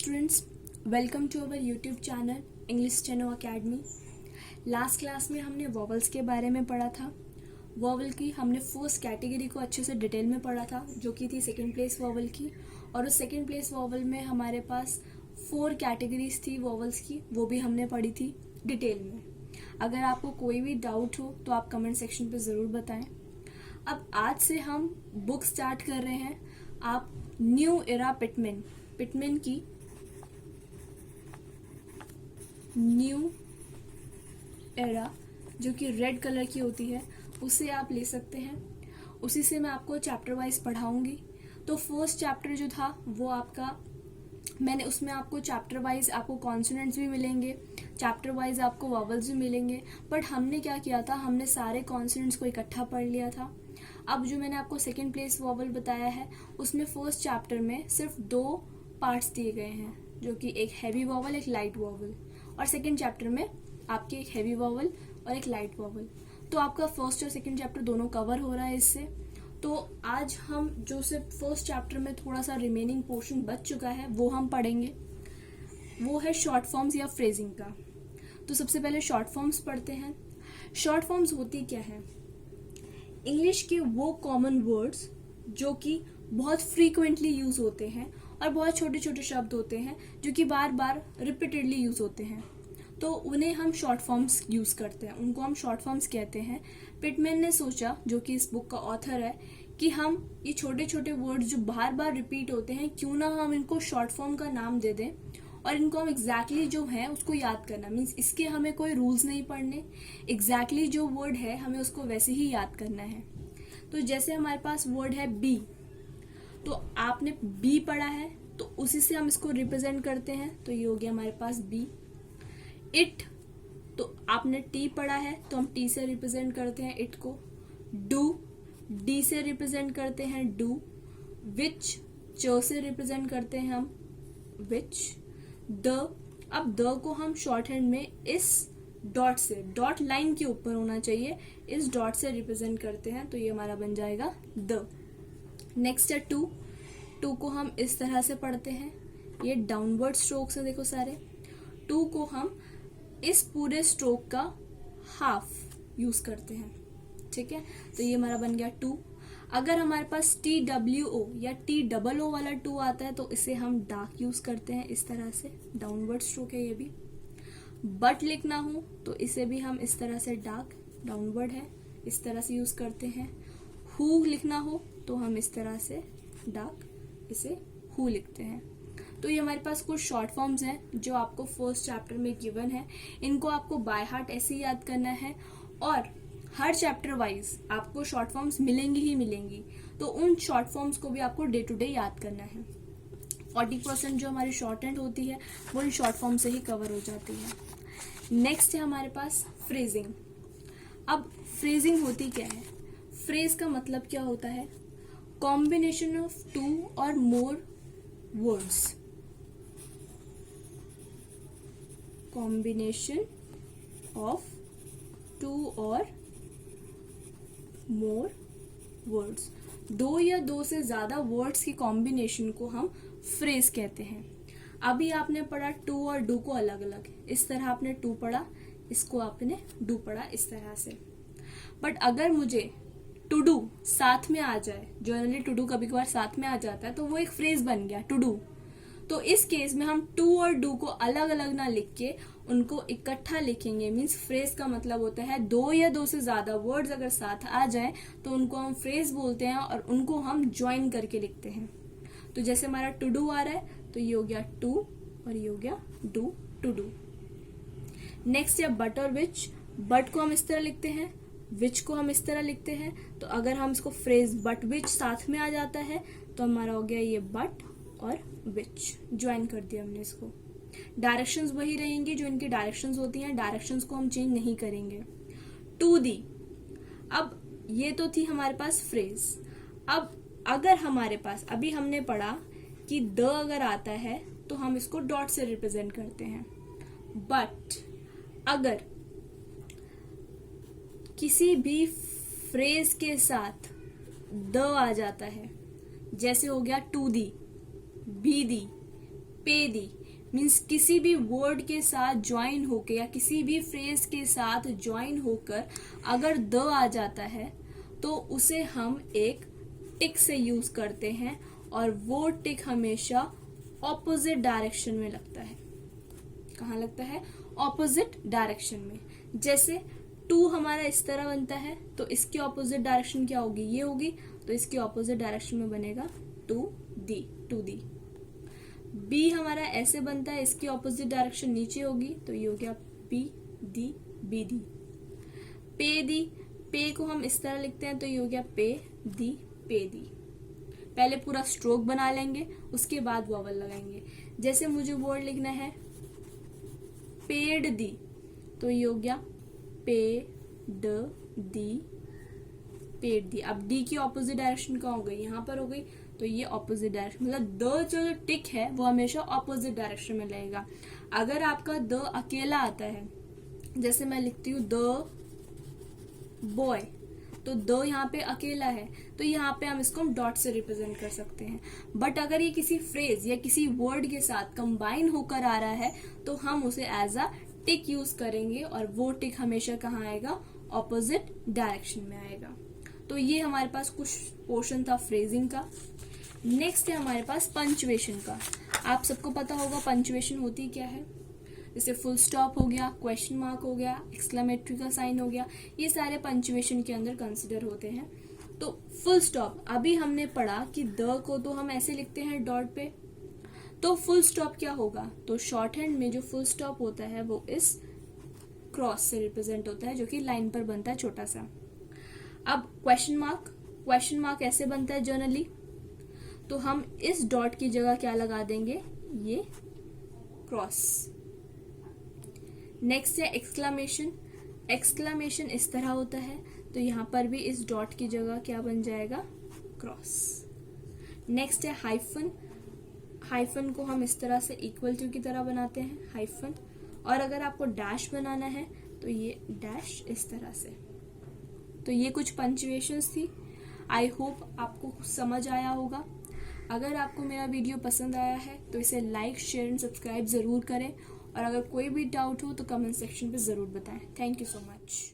students, welcome to our YouTube channel English Steno Academy। Last class में हमने vowels के बारे में पढ़ा था। वॉवल की हमने फर्स्ट कैटेगरी को अच्छे से डिटेल में पढ़ा था, जो कि थी सेकंड प्लेस वॉवल की। और उस सेकंड प्लेस वॉवल में हमारे पास 4 कैटेगरीज थी वॉवल्स की, वो भी हमने पढ़ी थी डिटेल में। अगर आपको कोई भी डाउट हो तो आप कमेंट सेक्शन पे ज़रूर बताएं। अब आज से हम बुक स्टार्ट कर रहे हैं। आप न्यू एरा पिटमैन की न्यू एरा, जो कि रेड कलर की होती है, उसे आप ले सकते हैं। उसी से मैं आपको चैप्टर वाइज पढ़ाऊंगी। तो फर्स्ट चैप्टर जो था वो आपका, मैंने उसमें आपको चैप्टर वाइज आपको कॉन्सोनेंट्स भी मिलेंगे, चैप्टर वाइज आपको वॉवल्स भी मिलेंगे। बट हमने क्या किया था, हमने सारे कॉन्सोनेंट्स को इकट्ठा पढ़ लिया था। अब जो मैंने आपको सेकंड प्लेस वॉवल बताया है, उसमें फर्स्ट चैप्टर में सिर्फ 2 पार्ट्स दिए गए हैं, जो कि एक हैवी वॉवल, एक लाइट वॉवल। और सेकंड चैप्टर में आपके एक हैवी वॉवल और एक लाइट वॉवल। तो आपका फर्स्ट और सेकंड चैप्टर दोनों कवर हो रहा है इससे। तो आज हम जो सिर्फ फर्स्ट चैप्टर में थोड़ा सा रिमेनिंग पोर्शन बच चुका है वो हम पढ़ेंगे, वो है शॉर्ट फॉर्म्स या फ्रेजिंग का। तो सबसे पहले शॉर्ट फॉर्म्स पढ़ते हैं। शॉर्ट फॉर्म्स होती क्या है? इंग्लिश के वो कॉमन वर्ड्स जो कि बहुत फ्रीक्वेंटली यूज होते हैं और बहुत छोटे छोटे शब्द होते हैं जो कि बार बार रिपीटेडली यूज होते हैं, तो उन्हें हम शॉर्ट फॉर्म्स यूज करते हैं, उनको हम शॉर्ट फॉर्म्स कहते हैं। पिटमैन ने सोचा, जो कि इस बुक का ऑथर है, कि हम ये छोटे छोटे वर्ड्स जो बार बार रिपीट होते हैं, क्यों ना हम इनको शॉर्ट फॉर्म का नाम दे दें और इनको हम एग्जैक्टली जो है उसको याद करना। मीन्स इसके हमें कोई रूल्स नहीं पढ़ने, एग्जैक्टली जो वर्ड है हमें उसको वैसे ही याद करना है। तो जैसे हमारे पास वर्ड है बी, तो आपने बी पढ़ा है तो उसी से हम इसको रिप्रेजेंट करते हैं, तो ये हो गया हमारे पास बी। इट, तो आपने टी पढ़ा है तो हम टी से रिप्रेजेंट करते हैं इट को। डू, डी से रिप्रेजेंट करते हैं डू। विच, च से रिप्रेजेंट करते हैं हम विच। द, अब द को हम शॉर्ट हैंड में इस डॉट से, डॉट लाइन के ऊपर होना चाहिए, इस डॉट से रिप्रेजेंट करते हैं, तो ये हमारा बन जाएगा द। नेक्स्ट है टू। टू को हम इस तरह से पढ़ते हैं, ये डाउनवर्ड स्ट्रोक से, देखो सारे। टू को हम इस पूरे स्ट्रोक का हाफ यूज करते हैं, ठीक है। तो ये हमारा बन गया टू। अगर हमारे पास TWO या TOO वाला टू आता है तो इसे हम डार्क यूज करते हैं, इस तरह से, डाउनवर्ड स्ट्रोक है ये भी। बट लिखना हो तो इसे भी हम इस तरह से, डार्क डाउनवर्ड है, इस तरह से यूज करते हैं। हु लिखना हो तो हम इस तरह से डार्क, इसे हु लिखते हैं। तो ये हमारे पास कुछ शॉर्ट फॉर्म्स हैं जो आपको फर्स्ट चैप्टर में गिवन है। इनको आपको बाय हार्ट ऐसे ही याद करना है और हर चैप्टर वाइज आपको शॉर्ट फॉर्म्स मिलेंगी ही मिलेंगी, तो उन शॉर्ट फॉर्म्स को भी आपको डे टू डे याद करना है। 40% जो हमारी शॉर्ट हैंड होती है वो इन शॉर्ट फॉर्म से ही कवर हो जाती है। नेक्स्ट है हमारे पास फ्रेजिंग। अब फ्रेजिंग होती क्या है? फ्रेज का मतलब क्या होता है? कॉम्बिनेशन ऑफ 2 और मोर वर्ड्स। कॉम्बिनेशन ऑफ 2 और मोर वर्ड्स, 2 या 2 से ज्यादा वर्ड्स की कॉम्बिनेशन को हम फ्रेज कहते हैं। अभी आपने पढ़ा टू और डू को अलग अलग, इस तरह आपने टू पढ़ा, इसको आपने डू पढ़ा, इस तरह से। बट अगर मुझे टू डू साथ में आ जाए, जनरली टू डू कभी कभार साथ में आ जाता है, तो वो एक फ्रेज बन गया टू डू। तो इस केस में हम टू और डू को अलग अलग ना लिख के उनको इकट्ठा लिखेंगे। मीन्स फ्रेज का मतलब होता है 2 या 2 से ज्यादा वर्ड्स अगर साथ आ जाए तो उनको हम फ्रेज बोलते हैं और उनको हम ज्वाइन करके लिखते हैं। तो जैसे हमारा टू डू आ रहा है तो ये हो गया टू और ये हो गया डू, टू डू। नेक्स्ट है बट और विच। बट को हम इस तरह लिखते हैं, विच को हम इस तरह लिखते हैं। तो अगर हम इसको फ्रेज बट विच साथ में आ जाता है तो हमारा हो गया ये बट और विच, ज्वाइन कर दिया हमने इसको। डायरेक्शंस वही रहेंगी जो इनकी डायरेक्शंस होती हैं, डायरेक्शंस को हम चेंज नहीं करेंगे। टू दी, अब ये तो थी हमारे पास फ्रेज। अब अगर हमारे पास, अभी हमने पढ़ा कि द अगर आता है तो हम इसको डॉट से रिप्रेजेंट करते हैं। बट अगर किसी भी फ्रेज के साथ द आ जाता है, जैसे हो गया टू दी, बी दी, पे दी मीन्स किसी भी वर्ड के साथ ज्वाइन होकर या किसी भी फ्रेज के साथ ज्वाइन होकर अगर द आ जाता है तो उसे हम एक टिक से यूज करते हैं और वो टिक हमेशा ऑपोजिट डायरेक्शन में लगता है। कहाँ लगता है? ऑपोजिट डायरेक्शन में। जैसे टू हमारा इस तरह बनता है तो इसकी ऑपोजिट डायरेक्शन क्या होगी? ये होगी, तो इसकी ऑपोजिट डायरेक्शन में बनेगा टू दी। बी हमारा ऐसे बनता है, इसकी ऑपोजिट डायरेक्शन नीचे होगी तो ये हो गया पी दी, बी दी। पे दी, पे को हम इस तरह लिखते हैं तो ये हो गया पे दी, पे दी। पहले पूरा स्ट्रोक बना लेंगे, उसके बाद वॉवल लगाएंगे। जैसे मुझे वर्ड लिखना है पेड़ दी तो ये हो गया पे ड दी, पेड़ दी। अब डी की ऑपोजिट डायरेक्शन कहाँ हो गई? यहाँ पर हो गई, तो ये ऑपोजिट डायरेक्शन, मतलब द जो टिक है वो हमेशा ऑपोजिट डायरेक्शन में लगेगा। अगर आपका द अकेला आता है, जैसे मैं लिखती हूँ द बॉय, तो द यहाँ पे अकेला है तो यहाँ पे हम इसको डॉट से रिप्रेजेंट कर सकते हैं। बट अगर ये किसी फ्रेज या किसी वर्ड के साथ कंबाइन होकर आ रहा है तो हम उसे एज अ टिक यूज करेंगे और वो टिक हमेशा कहाँ आएगा? ऑपोजिट डायरेक्शन में आएगा। तो ये हमारे पास कुछ पोर्शन था फ्रेजिंग का। नेक्स्ट है हमारे पास पंचुएशन का। आप सबको पता होगा पंचुएशन होती क्या है। जैसे फुल स्टॉप हो गया, क्वेश्चन मार्क हो गया, एक्सक्लेमेटरी का साइन हो गया, ये सारे पंचुएशन के अंदर कंसिडर होते हैं। तो फुल स्टॉप अभी हमने पढ़ा कि द को तो हम ऐसे लिखते हैं डॉट पे, तो फुल स्टॉप क्या होगा? तो शॉर्ट हैंड में जो फुल स्टॉप होता है वो इस क्रॉस से रिप्रेजेंट होता है जो कि लाइन पर बनता है छोटा सा। अब क्वेश्चन मार्क ऐसे बनता है जनरली, तो हम इस डॉट की जगह क्या लगा देंगे? ये क्रॉस। नेक्स्ट है एक्सक्लामेशन इस तरह होता है, तो यहाँ पर भी इस डॉट की जगह क्या बन जाएगा? क्रॉस। नेक्स्ट है हाइफन को हम इस तरह से इक्वल टू की तरह बनाते हैं, हाइफन। और अगर आपको डैश बनाना है तो ये डैश इस तरह से। तो ये कुछ पंचुएशंस थी। आई होप आपको समझ आया होगा। अगर आपको मेरा वीडियो पसंद आया है तो इसे लाइक, शेयर एंड सब्सक्राइब ज़रूर करें, और अगर कोई भी डाउट हो तो कमेंट सेक्शन पे ज़रूर बताएं। Thank you so much.